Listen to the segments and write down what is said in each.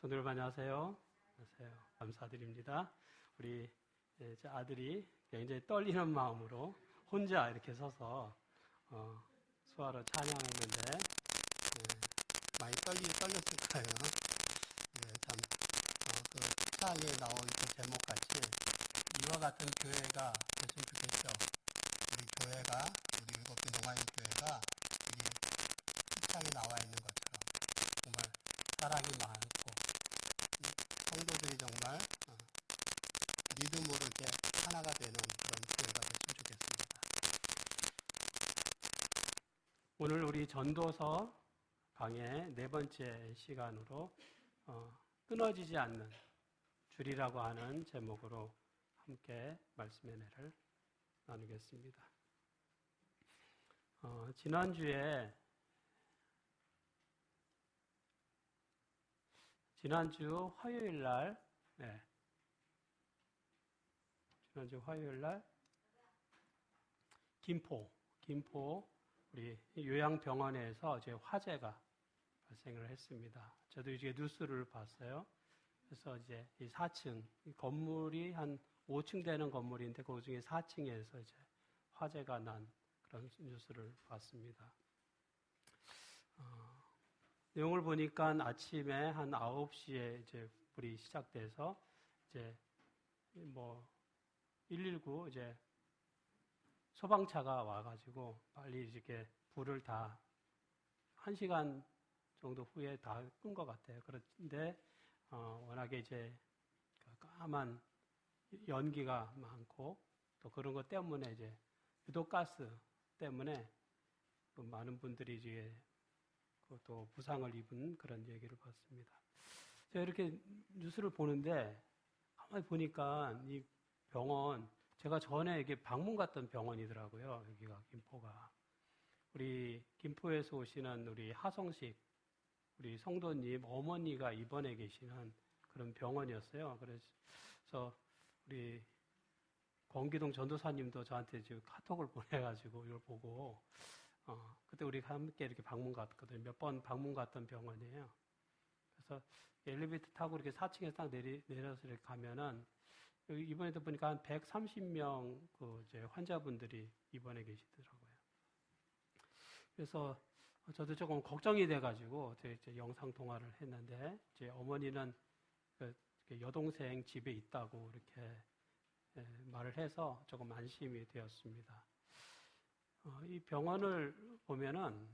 성도 여러분 안녕하세요. 안녕하세요. 감사드립니다. 우리 제 아들이 굉장히 떨리는 마음으로 혼자 이렇게 서서 수화로 찬양했는데 많이 떨렸을 거예요. 참 그 찬양에 나온 그 제목같이 이와 같은 교회가 됐으면 좋겠죠. 우리 교회가 우리 일곱개 동아인 교회가 이게 찬양에 나와 있는 것처럼 정말 사랑이 많고 성도들이 정말 믿음으로 이렇게 하나가 되는 그런 교회가 됐으면 좋겠습니다. 오늘 우리 전도서 강의 네 번째 시간으로 끊어지지 않는 줄이라고 하는 제목으로 함께 말씀의 은혜를 나누겠습니다. 지난주 화요일 날, 김포 우리 요양병원에서 이제 화재가 발생을 했습니다. 저도 이제 뉴스를 봤어요. 그래서 이제 이 4층, 이 건물이 한 5층 되는 건물인데 그 중에 4층에서 이제 화재가 난 그런 뉴스를 봤습니다. 내용을 보니까 아침에 한 9시에 이제 불이 시작돼서 이제 119 이제 소방차가 와가지고 빨리 이렇게 불을 다 1시간 정도 후에 다 끈 것 같아요. 그런데 워낙에 이제 까만 연기가 많고 또 그런 것 때문에 이제 유독가스 때문에 많은 분들이 이제 또 부상을 입은 그런 얘기를 봤습니다. 제가 이렇게 뉴스를 보는데 가만히 보니까 이 병원 제가 전에 이게 방문 갔던 병원이더라고요. 여기가 김포가 우리 김포에서 오시는 우리 하성식 우리 성도님 어머니가 입원해 계시는 그런 병원이었어요. 그래서 우리 권기동 전도사님도 저한테 지금 카톡을 보내가지고 이걸 보고 그때 우리 함께 이렇게 방문 갔거든요. 몇 번 방문 갔던 병원이에요. 그래서 엘리베이터 타고 이렇게 4층에서 딱 내려서 이렇게 가면은 여기 이번에도 보니까 한 130명 그 이제 환자분들이 입원해 계시더라고요. 그래서 저도 조금 걱정이 돼가지고 이제 영상 통화를 했는데 이제 어머니는 그 여동생 집에 있다고 이렇게 말을 해서 조금 안심이 되었습니다. 이 병원을 보면은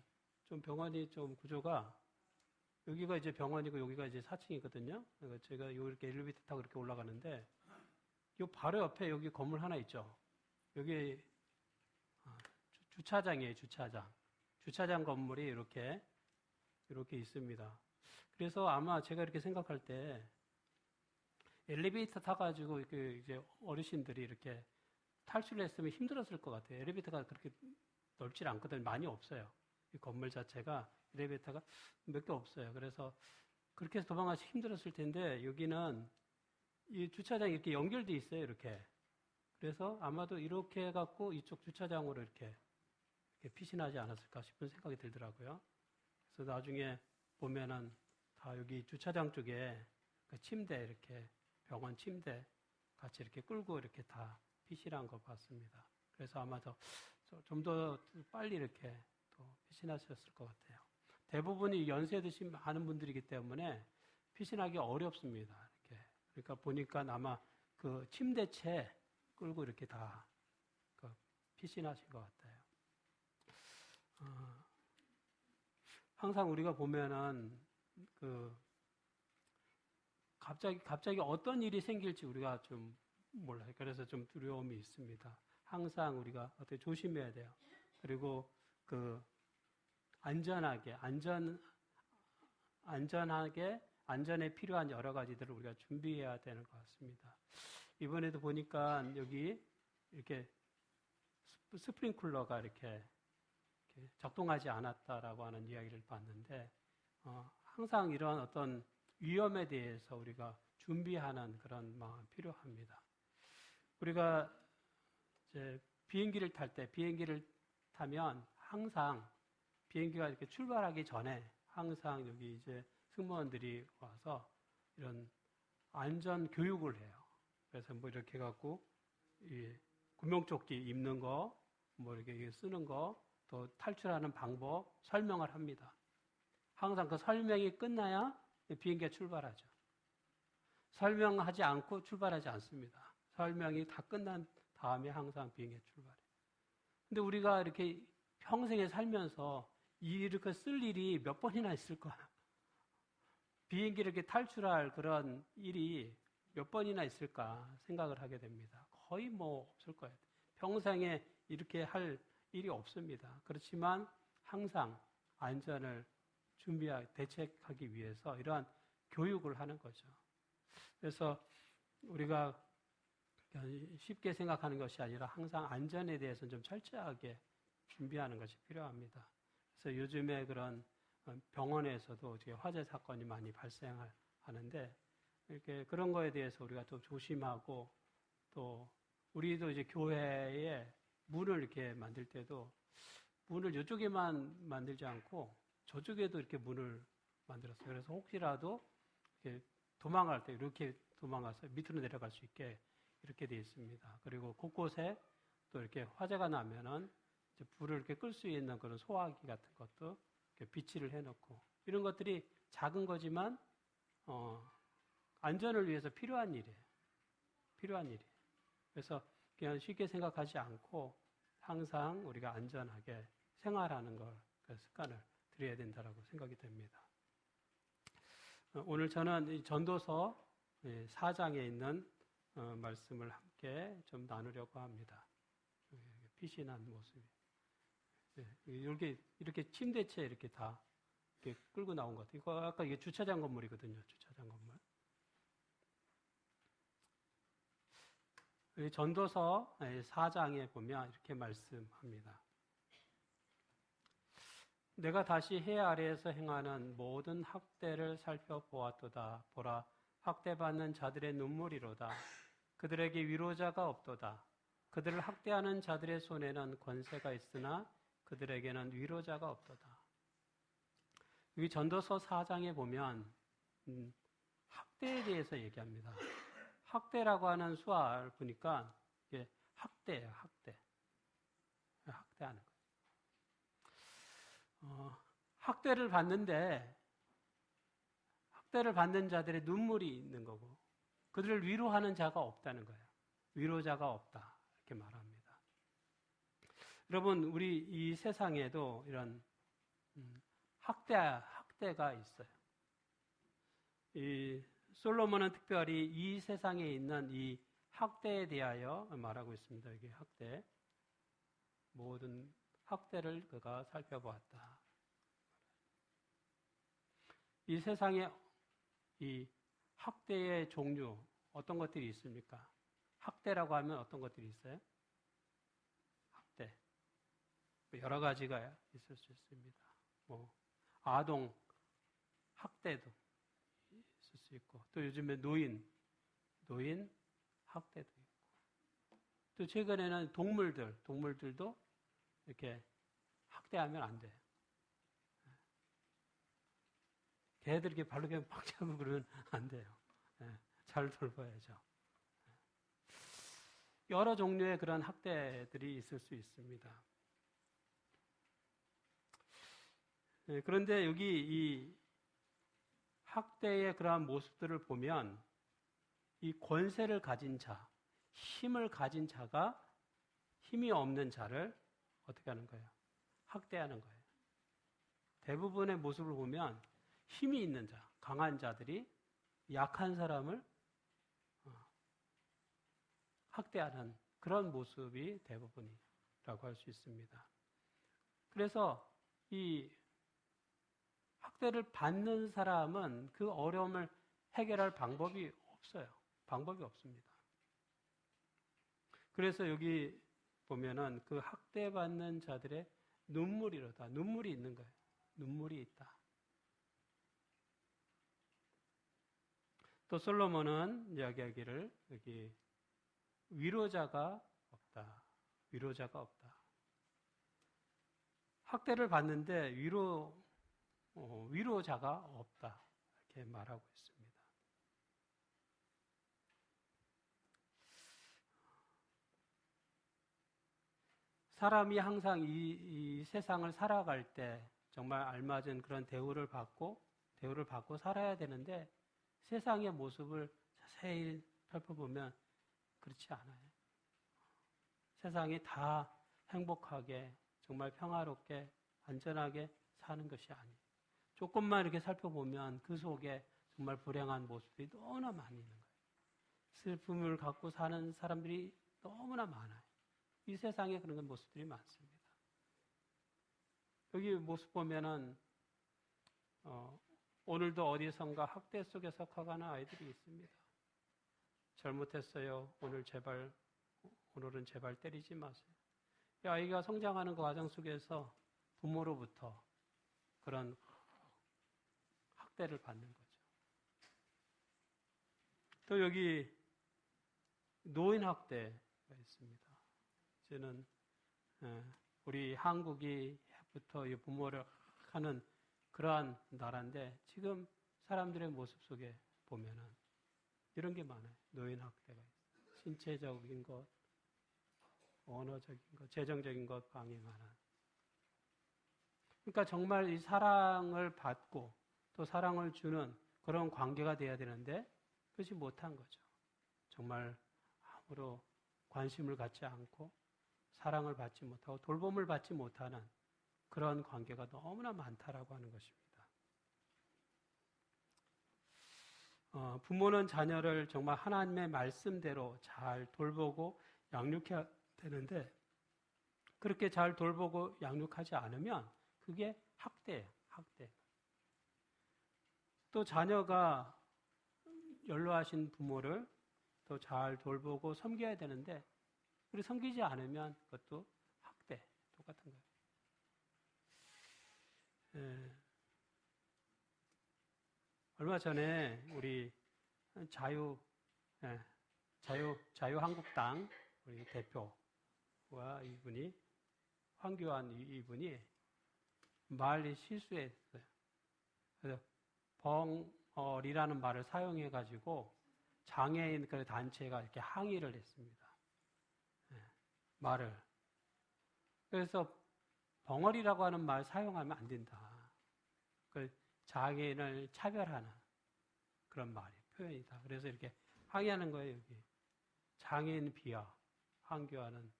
좀 병원이 좀 구조가 여기가 이제 병원이고 여기가 이제 4층이거든요. 그러니까 제가 이렇게 엘리베이터 타고 이렇게 올라가는데 요 바로 옆에 여기 건물 하나 있죠. 여기 주차장이에요. 주차장 건물이 이렇게 있습니다. 그래서 아마 제가 이렇게 생각할 때 엘리베이터 타가지고 이제 어르신들이 이렇게 탈출을 했으면 힘들었을 것 같아요. 엘리베이터가 그렇게 넓지 않거든요. 많이 없어요. 이 건물 자체가 엘리베이터가 몇 개 없어요. 그래서 그렇게 해서 도망가기 힘들었을 텐데 여기는 이 주차장이 이렇게 연결돼 있어요. 이렇게. 그래서 아마도 이렇게 해갖고 이쪽 주차장으로 이렇게 피신하지 않았을까 싶은 생각이 들더라고요. 그래서 나중에 보면은 다 여기 주차장 쪽에 그 침대 이렇게 병원 침대 같이 이렇게 끌고 이렇게 다 피신한 것 같습니다. 그래서 아마 좀 더 빨리 이렇게 또 피신하셨을 것 같아요. 대부분이 연세 드신 많은 분들이기 때문에 피신하기 어렵습니다. 이렇게. 그러니까 보니까 아마 그 침대채 끌고 이렇게 다 피신하신 것 같아요. 항상 우리가 보면은 갑자기 어떤 일이 생길지 우리가 좀 몰라요. 그래서 좀 두려움이 있습니다. 항상 우리가 어떻게 조심해야 돼요. 그리고 안전에 필요한 여러 가지들을 우리가 준비해야 되는 것 같습니다. 이번에도 보니까 여기 이렇게 스프링클러가 이렇게 작동하지 않았다라고 하는 이야기를 봤는데, 항상 이런 어떤 위험에 대해서 우리가 준비하는 그런 마음이 필요합니다. 우리가 이제 비행기를 타면 항상 비행기가 이렇게 출발하기 전에 항상 여기 이제 승무원들이 와서 이런 안전 교육을 해요. 그래서 뭐 이렇게 해갖고 이 구명조끼 입는 거, 뭐 이렇게 쓰는 거, 또 탈출하는 방법 설명을 합니다. 항상 그 설명이 끝나야 비행기가 출발하죠. 설명하지 않고 출발하지 않습니다. 설명이 다 끝난 다음에 항상 비행기가 출발해요. 근데 우리가 이렇게 평생에 살면서 이렇게 쓸 일이 몇 번이나 있을 거야. 비행기를 이렇게 탈출할 그런 일이 몇 번이나 있을까 생각을 하게 됩니다. 거의 뭐 없을 거예요. 평생에 이렇게 할 일이 없습니다. 그렇지만 항상 안전을 대책하기 위해서 이러한 교육을 하는 거죠. 그래서 우리가 쉽게 생각하는 것이 아니라 항상 안전에 대해서는 좀 철저하게 준비하는 것이 필요합니다. 그래서 요즘에 그런 병원에서도 화재 사건이 많이 발생하는데 이렇게 그런 거에 대해서 우리가 좀 조심하고 또 우리도 이제 교회에 문을 이렇게 만들 때도 문을 이쪽에만 만들지 않고 저쪽에도 이렇게 문을 만들었어요. 그래서 혹시라도 이렇게 도망갈 때 이렇게 도망가서 밑으로 내려갈 수 있게 이렇게 되어 있습니다. 그리고 곳곳에 또 이렇게 화재가 나면은 이제 불을 이렇게 끌 수 있는 그런 소화기 같은 것도 이렇게 비치를 해놓고 이런 것들이 작은 거지만 안전을 위해서 필요한 일이에요. 필요한 일이에요. 그래서 그냥 쉽게 생각하지 않고 항상 우리가 안전하게 생활하는 걸 그 습관을 들여야 된다라고 생각이 됩니다. 오늘 저는 이 전도서 4장에 있는 말씀을 함께 좀 나누려고 합니다. 피신한 모습이. 이렇게 침대채 이렇게 다 이렇게 끌고 나온 것 같아요. 이거 아까 이게 주차장 건물이거든요. 주차장 건물. 전도서 4장에 보면 이렇게 말씀합니다. 내가 다시 해 아래에서 행하는 모든 학대를 살펴보았도다. 보라, 학대받는 자들의 눈물이로다. 그들에게 위로자가 없도다. 그들을 학대하는 자들의 손에는 권세가 있으나 그들에게는 위로자가 없도다. 여기 전도서 4장에 보면 학대에 대해서 얘기합니다. 학대라고 하는 수화를 보니까 이게 학대예요, 학대. 학대하는 거예요. 학대를 받는데 학대를 받는 자들의 눈물이 있는 거고 그들을 위로하는 자가 없다는 거예요. 위로자가 없다 이렇게 말합니다. 여러분 우리 이 세상에도 이런 학대가 있어요. 이 솔로몬은 특별히 이 세상에 있는 이 학대에 대하여 말하고 있습니다. 여기 학대 모든 학대를 그가 살펴보았다. 이 세상에 이 학대의 종류 어떤 것들이 있습니까? 학대라고 하면 어떤 것들이 있어요? 학대 여러 가지가 있을 수 있습니다. 뭐 아동 학대도 있을 수 있고 또 요즘에 노인 학대도 있고 또 최근에는 동물들도 이렇게 학대하면 안 돼요. 개들 이렇게 발로 그냥 팍 차고 그러면 안 돼요. 잘 돌봐야죠. 여러 종류의 그런 학대들이 있을 수 있습니다. 그런데 여기 이 학대의 그러한 모습들을 보면 이 권세를 가진 자, 힘을 가진 자가 힘이 없는 자를 어떻게 하는 거예요? 학대하는 거예요. 대부분의 모습을 보면 힘이 있는 자, 강한 자들이 약한 사람을 학대하는 그런 모습이 대부분이라고 할 수 있습니다. 그래서 이 학대를 받는 사람은 그 어려움을 해결할 방법이 없어요. 방법이 없습니다. 그래서 여기 보면은 그 학대받는 자들의 눈물이로다. 눈물이 있는 거예요. 눈물이 있다. 또 솔로몬은 이야기하기를 여기 위로자가 없다. 위로자가 없다. 학대를 받는데 위로자가 없다. 이렇게 말하고 있습니다. 사람이 항상 이 세상을 살아갈 때 정말 알맞은 그런 대우를 받고 살아야 되는데 세상의 모습을 자세히 살펴보면 그렇지 않아요. 세상이 다 행복하게 정말 평화롭게 안전하게 사는 것이 아니에요. 조금만 이렇게 살펴보면 그 속에 정말 불행한 모습이 너무나 많이 있는 거예요. 슬픔을 갖고 사는 사람들이 너무나 많아요. 이 세상에 그런 모습들이 많습니다. 여기 모습 보면은 오늘도 어디선가 학대 속에 석화가는 아이들이 있습니다. 잘못했어요. 오늘은 제발 때리지 마세요. 이 아이가 성장하는 그 과정 속에서 부모로부터 그런 학대를 받는 거죠. 또 여기 노인 학대가 있습니다. 저는 우리 한국이부터 부모를 하는 그러한 나라인데 지금 사람들의 모습 속에 보면은 이런 게 많아요. 노인 학대가 있어요. 신체적인 것, 언어적인 것, 재정적인 것 강행하는. 그러니까 정말 이 사랑을 받고 또 사랑을 주는 그런 관계가 돼야 되는데 그것이 못한 거죠. 정말 아무로 관심을 갖지 않고 사랑을 받지 못하고 돌봄을 받지 못하는 그런 관계가 너무나 많다라고 하는 것입니다. 부모는 자녀를 정말 하나님의 말씀대로 잘 돌보고 양육해야 되는데 그렇게 잘 돌보고 양육하지 않으면 그게 학대예요. 학대. 또 자녀가 연로하신 부모를 또 잘 돌보고 섬겨야 되는데 우리 섬기지 않으면 그것도 학대. 똑같은 거예요. 얼마 전에 우리 자유한국당 우리 대표와 이분이 황교안 이분이 말이 실수했어요. 그래서 벙어리라는 말을 사용해가지고 장애인 그 단체가 이렇게 항의를 했습니다. 말을. 그래서 벙어리라고 하는 말 사용하면 안 된다. 그 장애인을 차별하는 그런 말이 표현이다. 그래서 이렇게 항의하는 거예요. 여기 장애인 비하 황교안은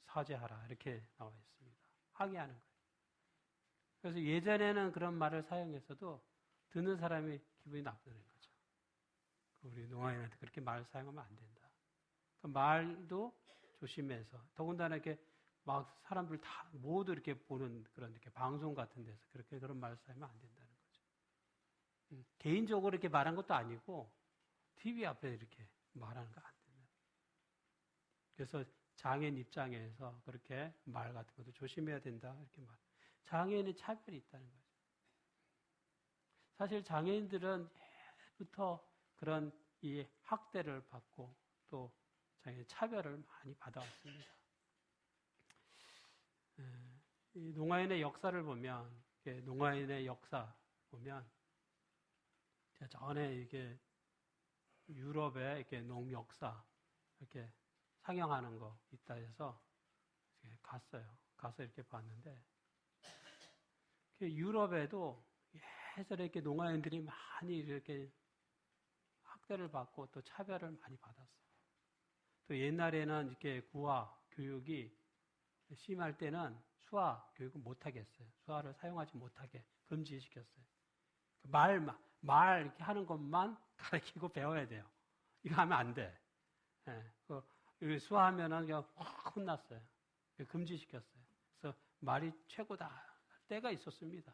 사죄하라 이렇게 나와 있습니다. 항의하는 거예요. 그래서 예전에는 그런 말을 사용해서도 듣는 사람이 기분이 나쁘는 거죠. 우리 농아인한테 그렇게 말을 사용하면 안 된다. 그 말도 조심해서 더군다나 이렇게 막 사람들 다 모두 이렇게 보는 그런 이렇게 방송 같은 데서 그런 말을 사용하면 안 된다는 거죠. 개인적으로 이렇게 말한 것도 아니고 TV 앞에 이렇게 말하는 거 안 된다. 그래서 장애인 입장에서 그렇게 말 같은 것도 조심해야 된다 이렇게 말. 장애인의 차별이 있다는 거죠. 사실 장애인들은 예부터 그런 이 학대를 받고 또 장애인 차별을 많이 받아왔습니다. 이 농아인의 역사를 보면, 농아인의 역사 보면, 제가 전에 이게 유럽의 이렇게 농 역사 이렇게 상영하는 거 있다 해서 갔어요. 가서 이렇게 봤는데, 유럽에도 예전에 이렇게 농아인들이 많이 이렇게 학대를 받고 또 차별을 많이 받았어요. 또 옛날에는 이렇게 구화 교육이 심할 때는 수화 교육을 못하게 했어요. 수화를 사용하지 못하게 금지시켰어요. 말 이렇게 하는 것만 가르치고 배워야 돼요. 이거 하면 안 돼. 수화하면은 그냥 확 혼났어요. 금지시켰어요. 그래서 말이 최고다 할 때가 있었습니다.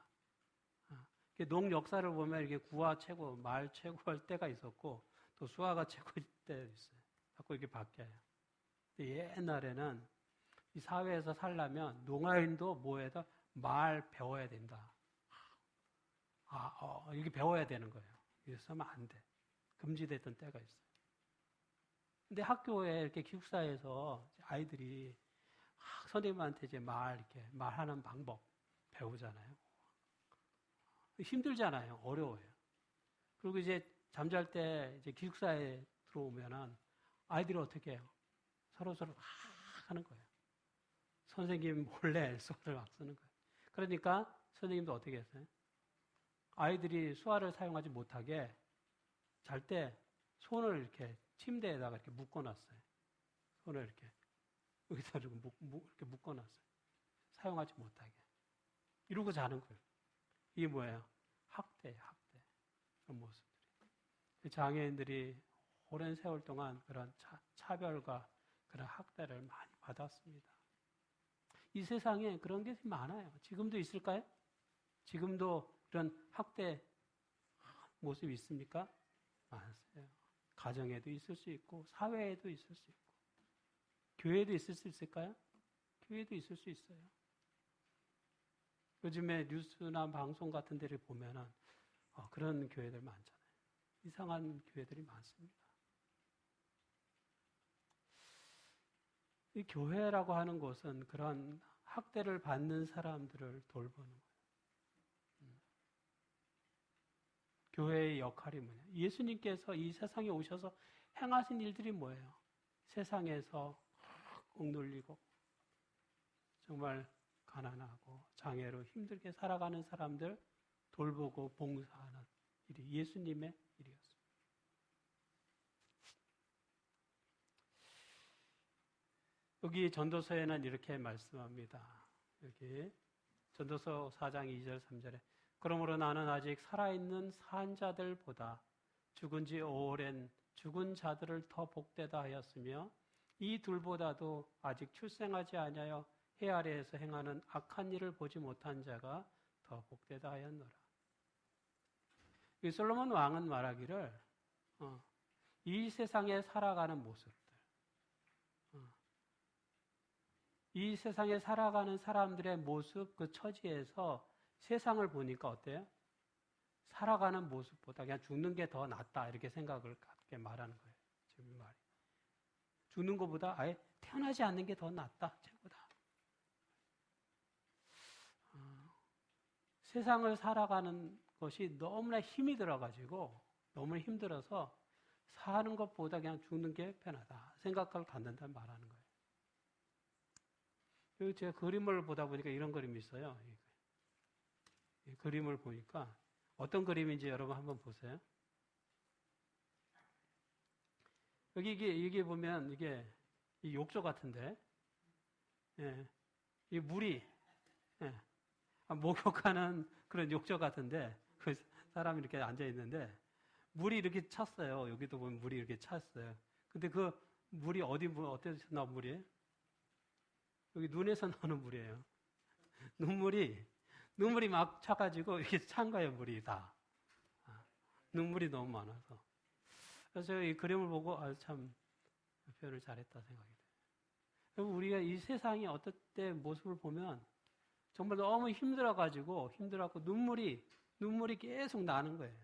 농 역사를 보면 이렇게 구화 최고, 말 최고 할 때가 있었고 또 수화가 최고일 때도 있어요. 자꾸 이렇게 바뀌어요. 옛날에는 이 사회에서 살려면 농아인도 뭐에다 말 배워야 된다. 이렇게 배워야 되는 거예요. 이래서 하면 안 돼. 금지됐던 때가 있어요. 근데 학교에 이렇게 기숙사에서 아이들이 선생님한테 이제 이렇게 말하는 방법 배우잖아요. 힘들잖아요. 어려워요. 그리고 이제 잠잘 때 이제 기숙사에 들어오면은 아이들이 어떻게 해요? 서로 막 하는 거예요. 선생님 몰래 수화를 막 쓰는 거예요. 그러니까 선생님도 어떻게 했어요? 아이들이 수화를 사용하지 못하게 잘 때 손을 이렇게 침대에다가 이렇게 묶어놨어요. 손을 이렇게 여기다 이렇게 묶어놨어요. 사용하지 못하게. 이러고 자는 거예요. 이게 뭐예요? 학대예요, 학대. 그런 모습들이. 장애인들이 오랜 세월 동안 그런 차별과 그런 학대를 많이 받았습니다. 이 세상에 그런 게 많아요. 지금도 있을까요? 지금도 그런 학대 모습이 있습니까? 많으세요. 가정에도 있을 수 있고 사회에도 있을 수 있고 교회에도 있을 수 있을까요? 교회에도 있을 수 있어요. 요즘에 뉴스나 방송 같은 데를 보면은 그런 교회들 많잖아요. 이상한 교회들이 많습니다. 이 교회라고 하는 곳은 그런 학대를 받는 사람들을 돌보는 거예요. 교회의 역할이 뭐냐? 예수님께서 이 세상에 오셔서 행하신 일들이 뭐예요? 세상에서 억눌리고 정말 가난하고 장애로 힘들게 살아가는 사람들 돌보고 봉사하는 일이 예수님의 일이었습니다. 여기 전도서에는 이렇게 말씀합니다. 여기 전도서 4장 2절 3절에 그러므로 나는 아직 살아있는 산자들보다 죽은 지 오랜 죽은 자들을 더 복되다 하였으며 이 둘보다도 아직 출생하지 아니하여 해 아래에서 행하는 악한 일을 보지 못한 자가 더 복되다 하였노라. 이 솔로몬 왕은 말하기를 이 세상에 살아가는 모습들, 이 세상에 살아가는 사람들의 모습, 그 처지에서 세상을 보니까 어때요? 살아가는 모습보다 그냥 죽는 게 더 낫다 이렇게 생각을 갖게 말하는 거예요. 지금 이 말이. 죽는 것보다 아예 태어나지 않는 게 더 낫다, 최고다. 세상을 살아가는 것이 너무나 힘이 들어가지고 너무 힘들어서 사는 것보다 그냥 죽는 게 편하다 생각을 갖는다는 말하는 거예요. 그리고 제가 그림을 보다 보니까 이런 그림이 있어요. 이 그림을 보니까 어떤 그림인지 여러분 한번 보세요. 여기 이게 보면 이게 이 욕조 같은데, 예, 이 물이 목욕하는 그런 욕조 같은데 그 사람이 이렇게 앉아 있는데 물이 이렇게 찼어요. 여기도 보면 물이 이렇게 찼어요. 근데 그 물이 어디서 나온 물이에요? 여기 눈에서 나오는 물이에요. 눈물이 막 차가지고 이렇게 찬 거예요, 물이 다. 눈물이 너무 많아서. 그래서 이 그림을 보고 참 표현을 잘했다 생각이 돼요. 우리가 이 세상이 어떨 때 모습을 보면 정말 너무 힘들어갖고 눈물이 계속 나는 거예요.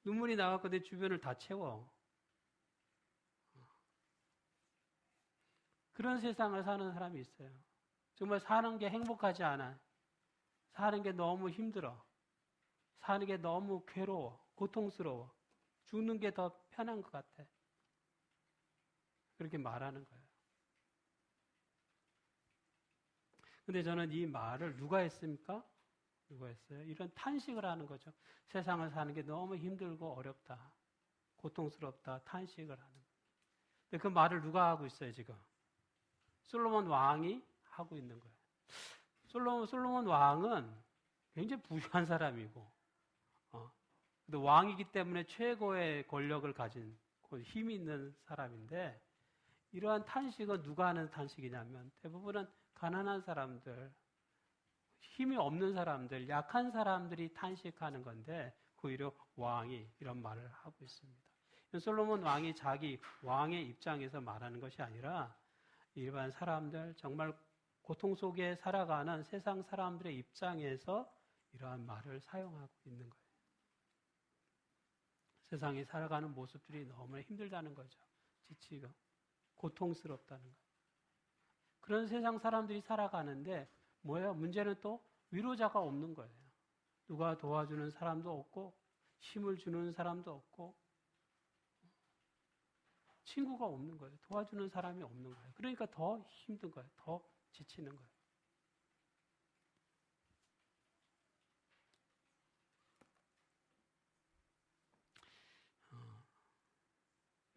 눈물이 나갖고 내 주변을 다 채워. 그런 세상을 사는 사람이 있어요. 정말 사는 게 행복하지 않아. 사는 게 너무 힘들어. 사는 게 너무 괴로워. 고통스러워. 죽는 게 더 편한 것 같아. 그렇게 말하는 거예요. 근데 저는 이 말을 누가 했습니까? 누가 했어요? 이런 탄식을 하는 거죠. 세상을 사는 게 너무 힘들고 어렵다. 고통스럽다. 탄식을 하는 거예요. 근데 그 말을 누가 하고 있어요, 지금? 솔로몬 왕이 하고 있는 거예요. 솔로몬 왕은 굉장히 부유한 사람이고, 근데 왕이기 때문에 최고의 권력을 가진 힘이 있는 사람인데, 이러한 탄식은 누가 하는 탄식이냐면 대부분은 가난한 사람들, 힘이 없는 사람들, 약한 사람들이 탄식하는 건데 오히려 왕이 이런 말을 하고 있습니다. 솔로몬 왕이 자기 왕의 입장에서 말하는 것이 아니라 일반 사람들, 정말 고통 속에 살아가는 세상 사람들의 입장에서 이러한 말을 사용하고 있는 거예요. 세상에 살아가는 모습들이 너무나 힘들다는 거죠. 지치고 고통스럽다는 거예요. 그런 세상 사람들이 살아가는데 뭐예요? 문제는 또 위로자가 없는 거예요. 누가 도와주는 사람도 없고 힘을 주는 사람도 없고 친구가 없는 거예요. 도와주는 사람이 없는 거예요. 그러니까 더 힘든 거예요. 더 지치는 거예요.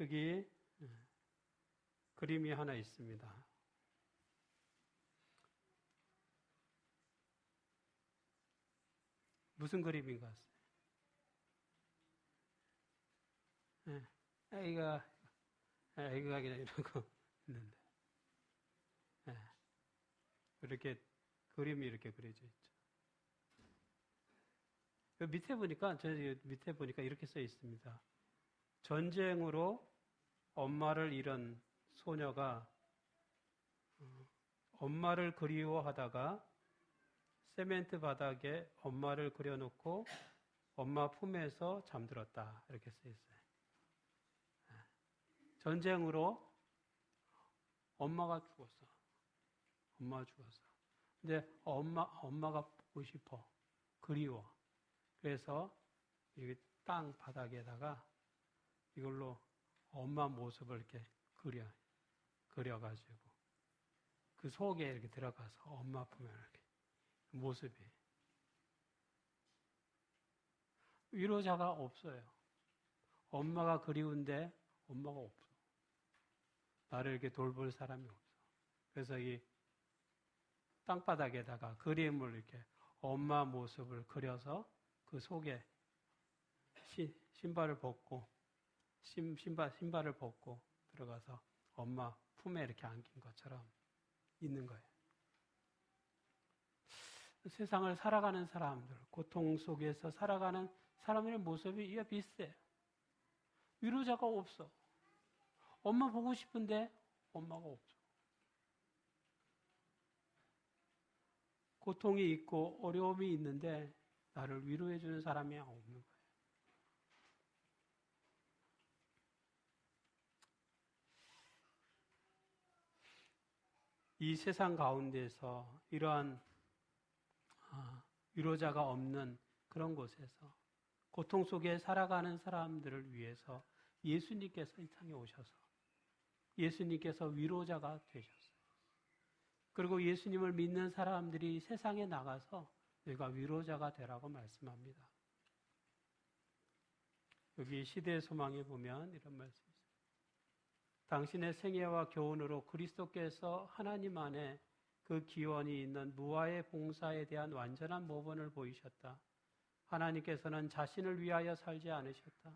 여기 그림이 하나 있습니다. 무슨 그림인가? 아이가 그냥 이러고 있는데, 이렇게 그림이 이렇게 그려져 있죠. 밑에 보니까 이렇게 써 있습니다. 전쟁으로 엄마를 잃은 소녀가 엄마를 그리워하다가 세멘트 바닥에 엄마를 그려놓고 엄마 품에서 잠들었다. 이렇게 써 있어요. 전쟁으로 엄마가 죽었어. 엄마가 죽었어. 근데 엄마가 보고 싶어. 그리워. 그래서 여기 땅 바닥에다가 이걸로 엄마 모습을 이렇게 그려가지고 그 속에 이렇게 들어가서 엄마 품에 이렇게 모습이. 위로자가 없어요. 엄마가 그리운데 엄마가 없어. 나를 이렇게 돌볼 사람이 없어. 그래서 이 땅바닥에다가 그림을 이렇게 엄마 모습을 그려서 그 속에 신발을 벗고 신발을 벗고 들어가서 엄마 품에 이렇게 안긴 것처럼 있는 거예요. 세상을 살아가는 사람들, 고통 속에서 살아가는 사람들의 모습이 이와 비슷해요. 위로자가 없어. 엄마 보고 싶은데 엄마가 없어. 고통이 있고 어려움이 있는데 나를 위로해 주는 사람이 없는 거예요. 이 세상 가운데서 이러한 위로자가 없는 그런 곳에서 고통 속에 살아가는 사람들을 위해서 예수님께서 이 땅에 오셔서 예수님께서 위로자가 되셨어요. 그리고 예수님을 믿는 사람들이 세상에 나가서 너희가 위로자가 되라고 말씀합니다. 여기 시대의 소망에 보면 이런 말씀이 있어요. 당신의 생애와 교훈으로 그리스도께서 하나님 안에 그 기원이 있는 무아의 봉사에 대한 완전한 모범을 보이셨다. 하나님께서는 자신을 위하여 살지 않으셨다.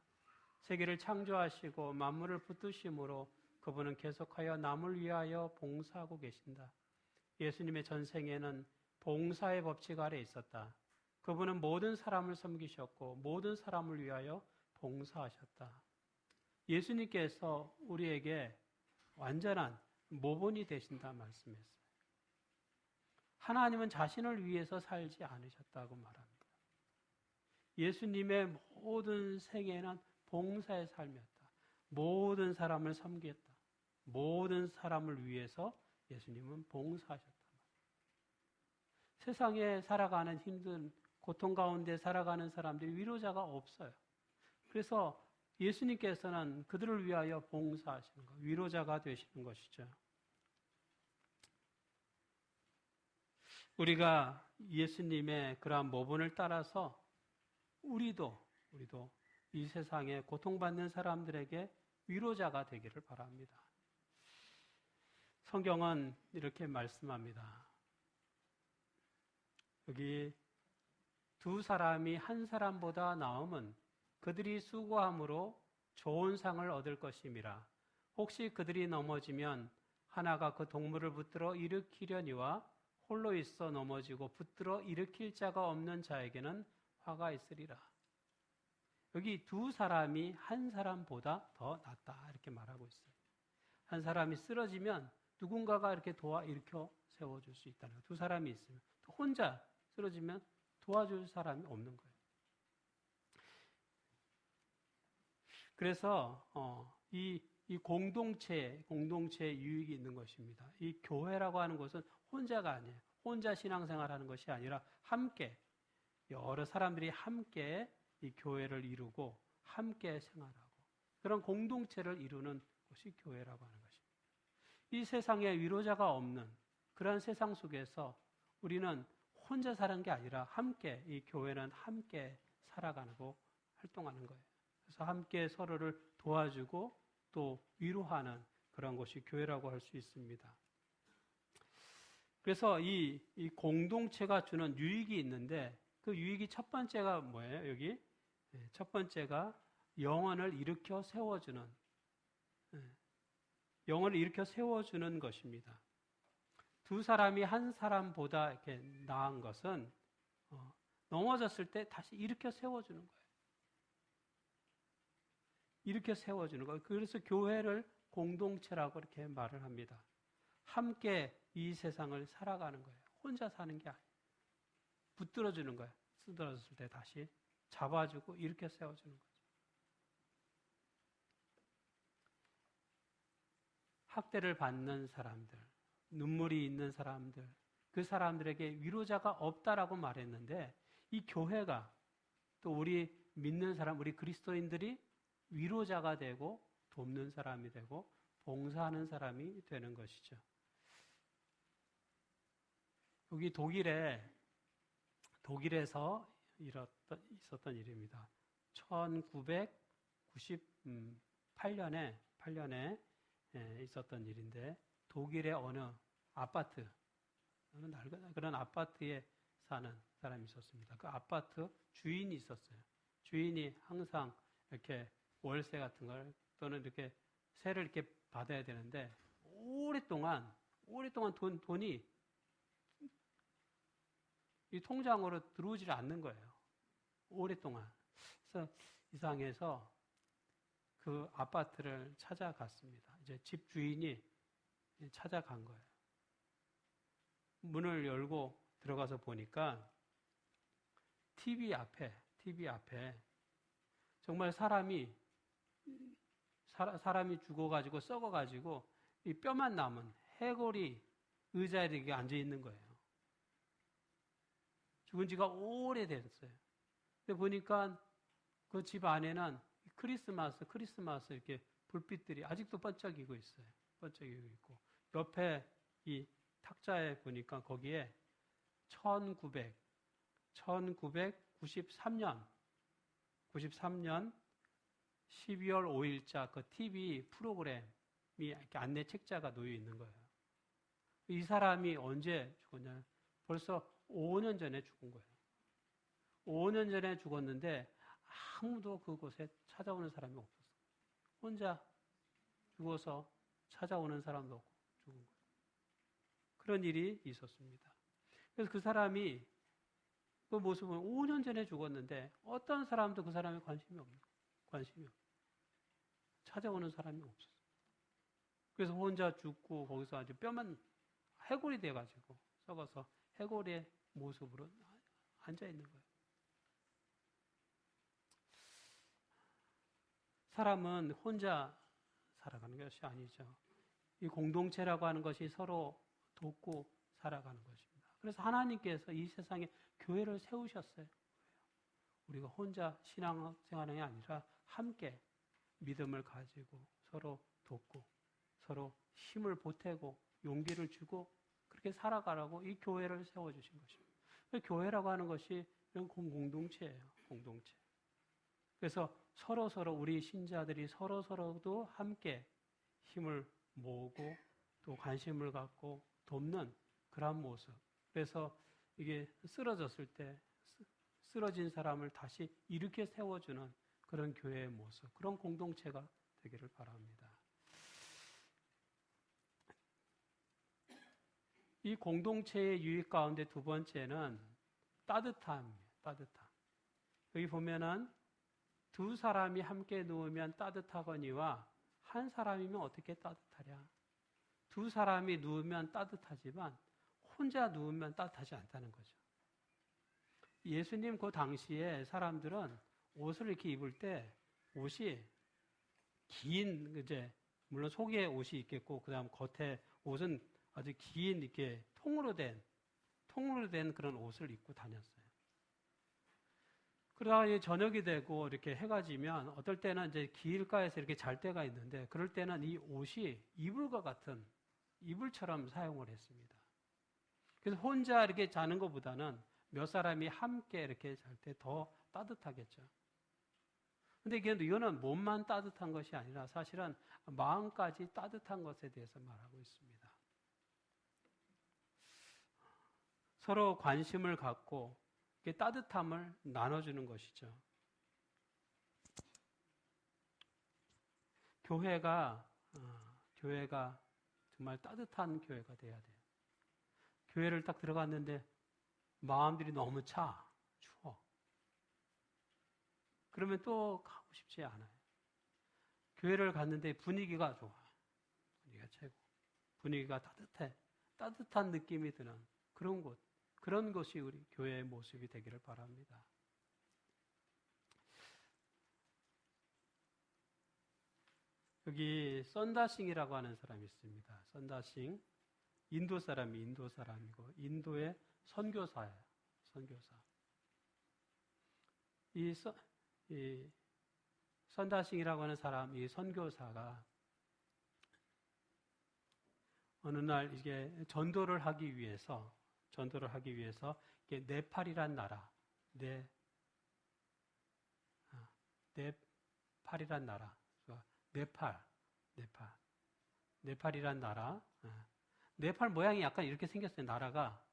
세계를 창조하시고 만물을 붙드심으로 그분은 계속하여 남을 위하여 봉사하고 계신다. 예수님의 전생에는 봉사의 법칙 아래 있었다. 그분은 모든 사람을 섬기셨고 모든 사람을 위하여 봉사하셨다. 예수님께서 우리에게 완전한 모본이 되신다 말씀했어요. 하나님은 자신을 위해서 살지 않으셨다고 말합니다. 예수님의 모든 생애는 봉사의 삶이었다. 모든 사람을 섬겼다. 모든 사람을 위해서 예수님은 봉사하셨다. 세상에 살아가는 힘든 고통 가운데 살아가는 사람들이 위로자가 없어요. 그래서 예수님께서는 그들을 위하여 봉사하시는 것, 위로자가 되시는 것이죠. 우리가 예수님의 그러한 모본을 따라서 우리도 이 세상에 고통받는 사람들에게 위로자가 되기를 바랍니다. 성경은 이렇게 말씀합니다. 여기 두 사람이 한 사람보다 나음은 그들이 수고함으로 좋은 상을 얻을 것임이라. 혹시 그들이 넘어지면 하나가 그 동물을 붙들어 일으키려니와 홀로 있어 넘어지고 붙들어 일으킬 자가 없는 자에게는 화가 있으리라. 여기 두 사람이 한 사람보다 더 낫다 이렇게 말하고 있어요. 한 사람이 쓰러지면 누군가가 이렇게 일으켜 세워줄 수 있다는 거예요. 두 사람이 있으면. 혼자 쓰러지면 도와줄 사람이 없는 거예요. 그래서 이 공동체의 유익이 있는 것입니다. 이 교회라고 하는 것은 혼자가 아니에요. 혼자 신앙생활하는 것이 아니라 함께 여러 사람들이 함께 이 교회를 이루고 함께 생활하고 그런 공동체를 이루는 것이 교회라고 하는 것입니다. 이 세상에 위로자가 없는 그런 세상 속에서 우리는 혼자 사는 게 아니라 함께, 이 교회는 함께 살아가고 활동하는 거예요. 그래서 함께 서로를 도와주고 또 위로하는 그런 것이 교회라고 할 수 있습니다. 그래서 이 공동체가 주는 유익이 있는데 그 유익이 첫 번째가 뭐예요? 여기 첫 번째가 영혼을 일으켜 세워주는 것입니다. 두 사람이 한 사람보다 이렇게 나은 것은 넘어졌을 때 다시 일으켜 세워주는 거예요. 일으켜 세워주는 거예요. 그래서 교회를 공동체라고 이렇게 말을 합니다. 함께 이 세상을 살아가는 거예요. 혼자 사는 게 아니에요. 붙들어주는 거예요. 쓰러졌을 때 다시 잡아주고 일으켜 세워주는 거죠. 학대를 받는 사람들, 눈물이 있는 사람들, 그 사람들에게 위로자가 없다라고 말했는데 이 교회가 또 우리 믿는 사람, 우리 그리스도인들이 위로자가 되고 돕는 사람이 되고 봉사하는 사람이 되는 것이죠. 여기 독일에서 있었던 일입니다. 1998년에 있었던 일인데 독일의 어느 아파트, 그런 아파트에 사는 사람이 있었습니다. 그 아파트 주인이 있었어요. 주인이 항상 이렇게 월세 같은 걸 또는 이렇게 세를 이렇게 받아야 되는데 오랫동안 돈이 이 통장으로 들어오질 않는 거예요. 오랫동안. 그래서 이상해서 그 아파트를 찾아갔습니다. 이제 집 주인이 찾아간 거예요. 문을 열고 들어가서 보니까 TV 앞에 정말 사람이 죽어가지고 썩어가지고 이 뼈만 남은 해골이 의자에 이렇게 앉아 있는 거예요. 죽은 지가 오래됐어요. 근데 보니까 그 집 안에는 크리스마스 이렇게 불빛들이 아직도 번쩍이고 있어요. 번쩍이고 있고 옆에 이 탁자에 보니까 거기에 1993년 12월 5일자 그 TV 프로그램이 이렇게 안내 책자가 놓여 있는 거예요. 이 사람이 언제 죽었냐? 벌써 5년 전에 죽은 거예요. 5년 전에 죽었는데 아무도 그곳에 찾아오는 사람이 없었어요. 혼자 죽어서 찾아오는 사람도 없고 죽은 거예요. 그런 일이 있었습니다. 그래서 그 사람이 그 모습은 5년 전에 죽었는데 어떤 사람도 그 사람에 관심이 없어요. 찾아오는 사람이 없었어요. 그래서 혼자 죽고 거기서 아주 뼈만 해골이 돼가지고 썩어서 해골의 모습으로 앉아 있는 거예요. 사람은 혼자 살아가는 것이 아니죠. 이 공동체라고 하는 것이 서로 돕고 살아가는 것입니다. 그래서 하나님께서 이 세상에 교회를 세우셨어요. 우리가 혼자 신앙생활이 아니라 함께 믿음을 가지고 서로 돕고 서로 힘을 보태고 용기를 주고 그렇게 살아가라고 이 교회를 세워주신 것입니다. 교회라고 하는 것이 이런 공동체예요. 공동체. 그래서 서로 우리 신자들이 서로도 함께 힘을 모으고 또 관심을 갖고 돕는 그런 모습. 그래서 이게 쓰러졌을 때 쓰러진 사람을 다시 일으켜 세워주는 그런 교회의 모습, 그런 공동체가 되기를 바랍니다. 이 공동체의 유익 가운데 두 번째는 따뜻함이에요. 따뜻함. 여기 보면은 두 사람이 함께 누우면 따뜻하거니와 한 사람이면 어떻게 따뜻하랴. 두 사람이 누우면 따뜻하지만 혼자 누우면 따뜻하지 않다는 거죠. 예수님 그 당시에 사람들은 옷을 이렇게 입을 때 옷이 긴, 물론 속에 옷이 있겠고, 그 다음 겉에 옷은 아주 긴, 이렇게 통으로 된 그런 옷을 입고 다녔어요. 그러다가 이제 저녁이 되고 이렇게 해가 지면 어떨 때는 이제 길가에서 이렇게 잘 때가 있는데 그럴 때는 이 옷이 이불과 같은 이불처럼 사용을 했습니다. 그래서 혼자 이렇게 자는 것보다는 몇 사람이 함께 이렇게 잘 때 더 따뜻하겠죠. 근데 이거는 몸만 따뜻한 것이 아니라 사실은 마음까지 따뜻한 것에 대해서 말하고 있습니다. 서로 관심을 갖고 따뜻함을 나눠주는 것이죠. 교회가 정말 따뜻한 교회가 돼야 돼요. 교회를 딱 들어갔는데 마음들이 너무 추워. 그러면 또 가고 싶지 않아요. 교회를 갔는데 분위기가 좋아. 분위기가 최고. 분위기가 따뜻해. 따뜻한 느낌이 드는 그런 곳. 그런 것이 우리 교회의 모습이 되기를 바랍니다. 여기 썬다싱이라고 하는 사람이 있습니다. 썬다싱. 인도 사람이고 인도의 선교사예요. 선교사. 이 썬다싱이라고 하는 사람, 이 선교사가 어느 날 이게 전도를 하기 위해서 네팔이란 나라, 네팔이란 나라, 네팔이란 나라, 네팔 모양이 약간 이렇게 생겼어요. 나라가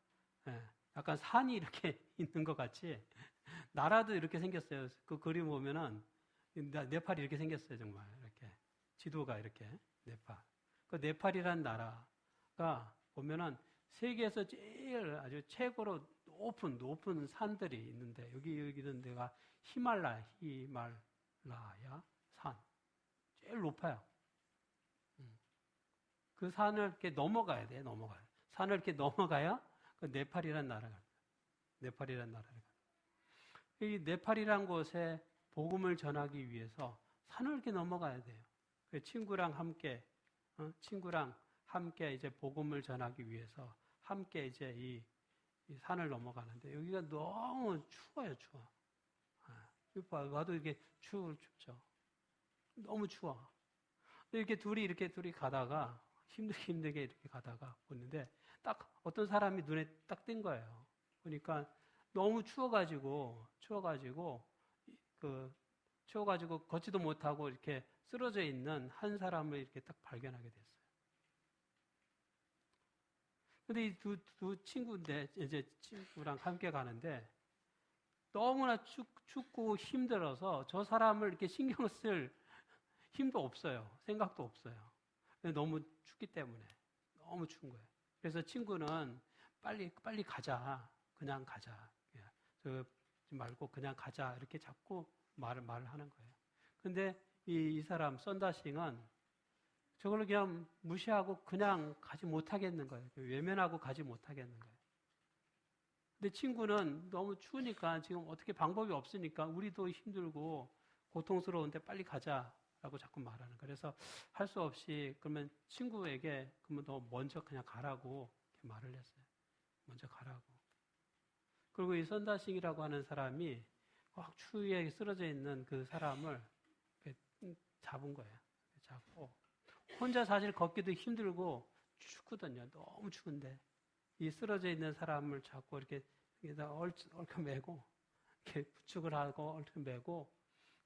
약간 산이 이렇게 있는 것 같이 나라도 이렇게 생겼어요. 그 그림 보면은 네팔이 이렇게 생겼어요. 정말 이렇게 지도가 이렇게 네팔. 그 네팔이란 나라가 보면은 세계에서 제일 아주 최고로 높은 산들이 있는데 여기 있는 데가 히말라야 산 제일 높아요. 그 산을 이렇게 넘어가야 돼. 산을 이렇게 넘어가야 그 네팔이란 나라가 이 네팔이란 곳에 복음을 전하기 위해서 산을 이렇게 넘어가야 돼요. 친구랑 함께 이제 복음을 전하기 위해서 함께 이제 이 산을 넘어가는데 여기가 너무 추워요. 와도 이게 춥죠. 너무 추워. 이렇게 둘이 가다가 힘들게 이렇게 가다가 보는데 딱 어떤 사람이 눈에 딱 띈 거예요. 보니까 너무 추워가지고 걷지도 못하고 이렇게 쓰러져 있는 한 사람을 이렇게 딱 발견하게 됐어요. 근데 이 두 친구인데 이제 친구랑 함께 가는데 너무나 춥고 힘들어서 저 사람을 이렇게 신경 쓸 힘도 없어요. 생각도 없어요. 너무 춥기 때문에 너무 추운 거예요. 그래서 친구는 빨리 가자. 그냥 가자. 말고 그냥 가자. 이렇게 자꾸 말을 하는 거예요. 근데 이 사람 썬다싱은 저걸 그냥 무시하고 그냥 가지 못하겠는 거예요. 외면하고 가지 못하겠는 거예요. 근데 친구는 너무 추우니까 지금 어떻게 방법이 없으니까 우리도 힘들고 고통스러운데 빨리 가자라고 자꾸 말하는 거예요. 그래서 할 수 없이 그러면 친구에게 그러면 너 먼저 그냥 가라고 이렇게 말을 했어요. 먼저 가라고. 그리고 이 썬다싱이라고 하는 사람이 꽉 추위에 쓰러져 있는 그 사람을 잡은 거예요. 잡고 혼자 사실 걷기도 힘들고 춥거든요. 너무 추운데 이 쓰러져 있는 사람을 잡고 이렇게 얽혀 매고 이렇게 부축을 하고 얽혀 매고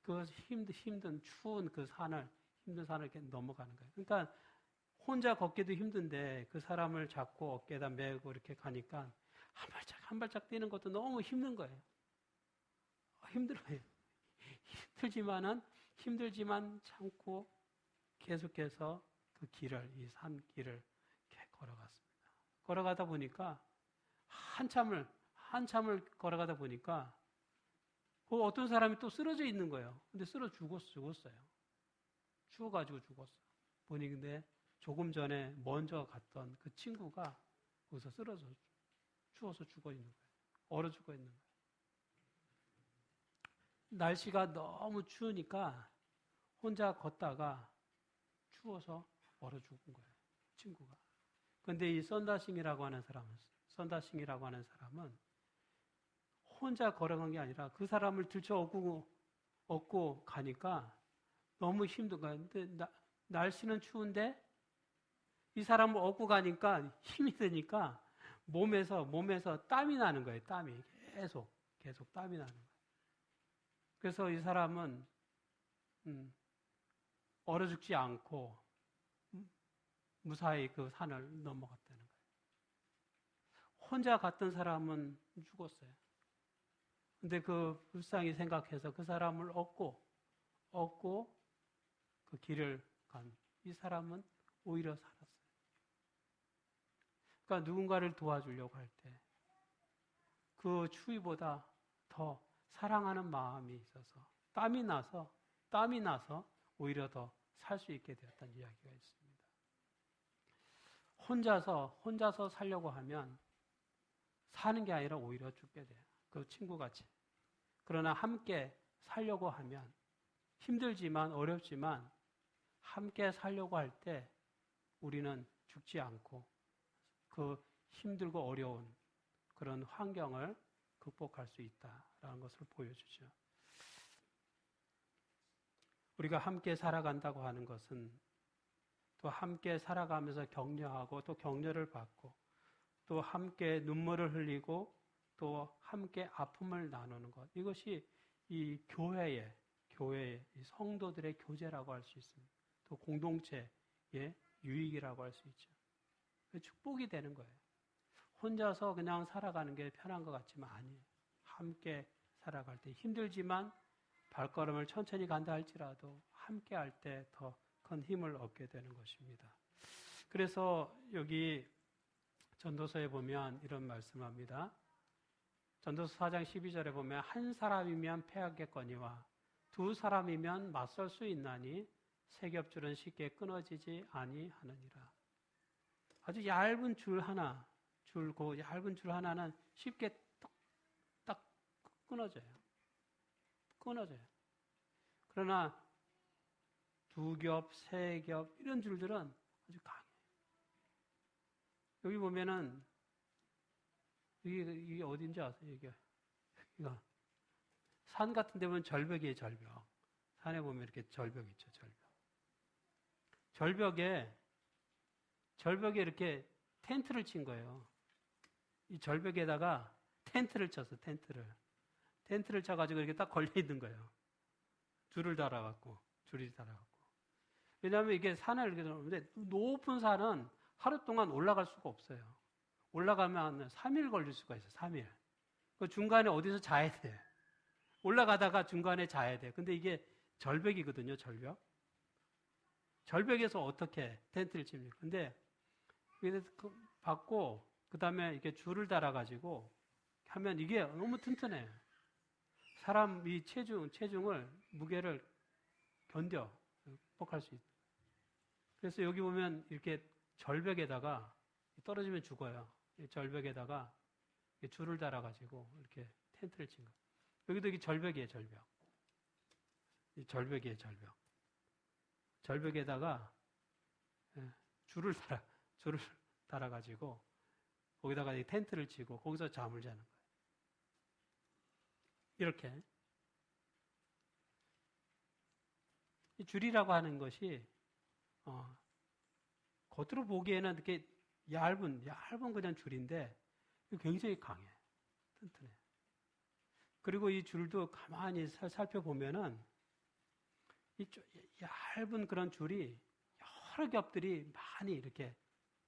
그 힘든 추운 그 산을 이렇게 넘어가는 거예요. 그러니까 혼자 걷기도 힘든데 그 사람을 잡고 어깨에다 메고 이렇게 가니까 한 발짝 뛰는 것도 너무 힘든 거예요. 힘들어요. 힘들지만 참고 계속해서 그 이 산 길을 이렇게 걸어갔습니다. 걸어가다 보니까 한참을 걸어가다 보니까 그 어떤 사람이 또 쓰러져 있는 거예요. 근데 죽었어요. 추워가지고 죽었어. 보니 근데 조금 전에 먼저 갔던 그 친구가 거기서 추워서 죽어 있는 거예요. 얼어 죽어 있는 거예요. 날씨가 너무 추우니까 혼자 걷다가 추워서 얼어 죽은 거예요. 친구가. 그런데 이 썬다싱이라고 하는 사람은 혼자 걸어간 게 아니라 그 사람을 들쳐 업고 가니까 너무 힘든 거야. 근데 날씨는 추운데 이 사람을 업고 가니까 힘이 드니까 몸에서 땀이 나는 거예요. 땀이 계속 땀이 나는 거예요. 그래서 이 사람은 얼어 죽지 않고 무사히 그 산을 넘어갔다는 거예요. 혼자 갔던 사람은 죽었어요. 근데 그 불쌍히 생각해서 그 사람을 업고 그 길을 간 이 사람은 오히려 살았어요. 그러니까 누군가를 도와주려고 할 때 그 추위보다 더 사랑하는 마음이 있어서 땀이 나서 오히려 더 살 수 있게 되었다는 이야기가 있습니다. 혼자서 살려고 하면 사는 게 아니라 오히려 죽게 돼요. 그 친구같이. 그러나 함께 살려고 하면 힘들지만 어렵지만 함께 살려고 할 때 우리는 죽지 않고 그 힘들고 어려운 그런 환경을 극복할 수 있다라는 것을 보여주죠. 우리가 함께 살아간다고 하는 것은 또 함께 살아가면서 격려하고 또 격려를 받고 또 함께 눈물을 흘리고 또 함께 아픔을 나누는 것. 이것이 이 교회의 이 성도들의 교제라고 할 수 있습니다. 또 공동체의 유익이라고 할 수 있죠. 축복이 되는 거예요. 혼자서 그냥 살아가는 게 편한 것 같지만 아니에요. 함께 살아갈 때 힘들지만 발걸음을 천천히 간다 할지라도 함께 할 때 더 큰 힘을 얻게 되는 것입니다. 그래서 여기 전도서에 보면 이런 말씀을 합니다. 전도서 4장 12절에 보면 한 사람이면 패하겠거니와 두 사람이면 맞설 수 있나니 세 겹줄은 쉽게 끊어지지 아니하느니라. 아주 얇은 줄 하나, 그 얇은 줄 하나는 쉽게 딱 끊어져요. 그러나 두 겹, 세 겹 이런 줄들은 아주 강해요. 여기 보면은 이게 어딘지 아세요? 이거 산 같은 데 보면 절벽이에요, 절벽. 산에 보면 이렇게 절벽 있죠, 절벽에 이렇게 텐트를 친 거예요. 이 절벽에다가 텐트를 쳤어, 텐트를 쳐가지고 이렇게 딱 걸려 있는 거예요. 줄이 달아갖고. 왜냐하면 이게 산을 이렇게 들어오는데 높은 산은 하루 동안 올라갈 수가 없어요. 올라가면 3일 걸릴 수가 있어요, 3일. 그 중간에 어디서 자야 돼. 올라가다가 중간에 자야 돼. 근데 이게 절벽이거든요, 절벽. 절벽에서 어떻게 텐트를 칩니까? 근데 받고 그다음에 이렇게 줄을 달아가지고 하면 이게 너무 튼튼해요. 사람 이 체중을 무게를 극복할 수 있다. 그래서 여기 보면 이렇게 절벽에다가 떨어지면 죽어요. 절벽에다가 줄을 달아가지고 이렇게 텐트를 친 거. 여기도 이게 절벽이에요, 절벽. 이 절벽이에요, 절벽. 절벽에다가 줄을 달아가지고 거기다가 텐트를 치고 거기서 잠을 자는 거예요. 이렇게. 이 줄이라고 하는 것이 겉으로 보기에는 이렇게 얇은 그냥 줄인데 굉장히 강해, 튼튼해. 그리고 이 줄도 가만히 살펴보면은 이 얇은 그런 줄이 여러 겹들이 많이 이렇게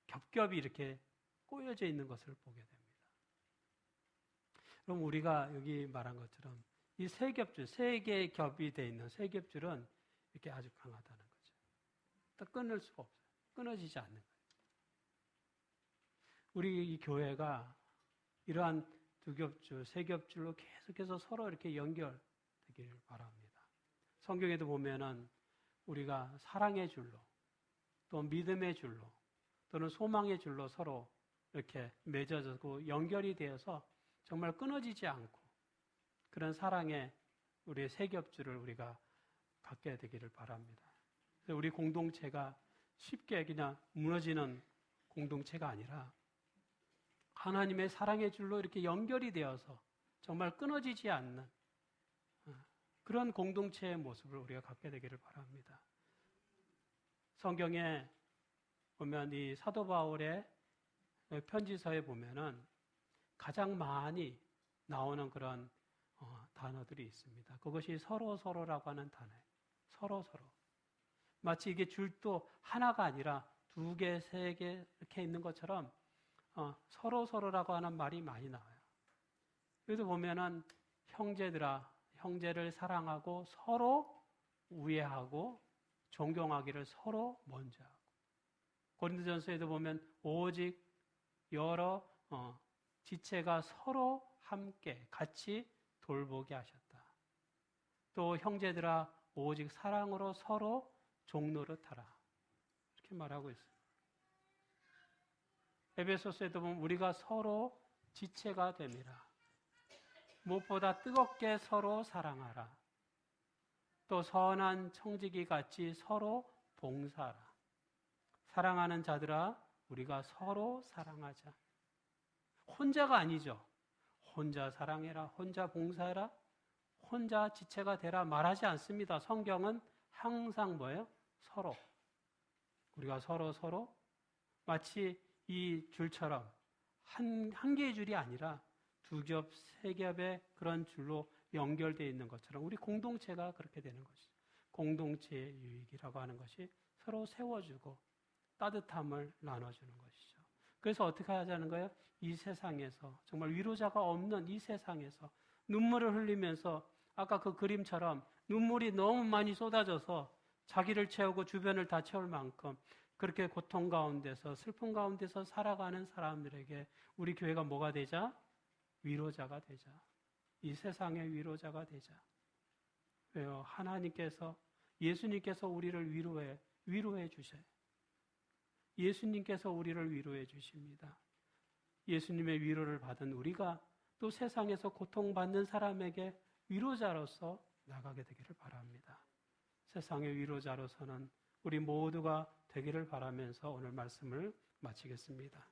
겹겹이 이렇게 꼬여져 있는 것을 보게 됩니다. 그럼 우리가 여기 말한 것처럼 이 세 겹줄, 세 개의 겹이 되어 있는 세 겹줄은 이렇게 아주 강하다는 거죠. 또 끊을 수가 없어요. 끊어지지 않는 거예요. 우리 이 교회가 이러한 두 겹줄, 세 겹줄로 계속해서 서로 이렇게 연결되기를 바랍니다. 성경에도 보면은 우리가 사랑의 줄로 또 믿음의 줄로 또는 소망의 줄로 서로 이렇게 맺어지고 연결이 되어서 정말 끊어지지 않고 그런 사랑의 우리의 세 겹줄을 우리가 갖게 되기를 바랍니다. 우리 공동체가 쉽게 그냥 무너지는 공동체가 아니라 하나님의 사랑의 줄로 이렇게 연결이 되어서 정말 끊어지지 않는 그런 공동체의 모습을 우리가 갖게 되기를 바랍니다. 성경에 보면 이 사도 바울의 편지서에 보면은 가장 많이 나오는 그런 단어들이 있습니다. 그것이 서로서로라고 하는 단어예요. 서로서로. 마치 이게 줄도 하나가 아니라 2개, 3개 이렇게 있는 것처럼 서로서로라고 하는 말이 많이 나와요. 여기도 보면은 형제들아, 형제를 사랑하고 서로 우애하고 존경하기를 서로 먼저 하고. 고린도전서에도 보면 오직 여러 지체가 서로 함께 같이 돌보게 하셨다. 또 형제들아 오직 사랑으로 서로 종노릇하라. 이렇게 말하고 있어요. 에베소서에도 보면 우리가 서로 지체가 됨이라. 무엇보다 뜨겁게 서로 사랑하라. 또 선한 청지기 같이 서로 봉사하라. 사랑하는 자들아 우리가 서로 사랑하자. 혼자가 아니죠. 혼자 사랑해라, 혼자 봉사해라, 혼자 지체가 되라 말하지 않습니다. 성경은 항상 뭐예요? 서로. 우리가 서로 마치 이 줄처럼 한 개의 줄이 아니라 2겹, 3겹의 그런 줄로 연결되어 있는 것처럼 우리 공동체가 그렇게 되는 것이죠. 공동체의 유익이라고 하는 것이 서로 세워주고 따뜻함을 나눠주는 것이죠. 그래서 어떻게 하자는 거예요? 이 세상에서 정말 위로자가 없는 이 세상에서 눈물을 흘리면서 아까 그 그림처럼 눈물이 너무 많이 쏟아져서 자기를 채우고 주변을 다 채울 만큼 그렇게 고통 가운데서 슬픔 가운데서 살아가는 사람들에게 우리 교회가 뭐가 되자? 위로자가 되자. 이 세상의 위로자가 되자. 왜요? 하나님께서 예수님께서 우리를 위로해 주셔요. 예수님께서 우리를 위로해 주십니다. 예수님의 위로를 받은 우리가 또 세상에서 고통받는 사람에게 위로자로서 나가게 되기를 바랍니다. 세상의 위로자로서는 우리 모두가 되기를 바라면서 오늘 말씀을 마치겠습니다.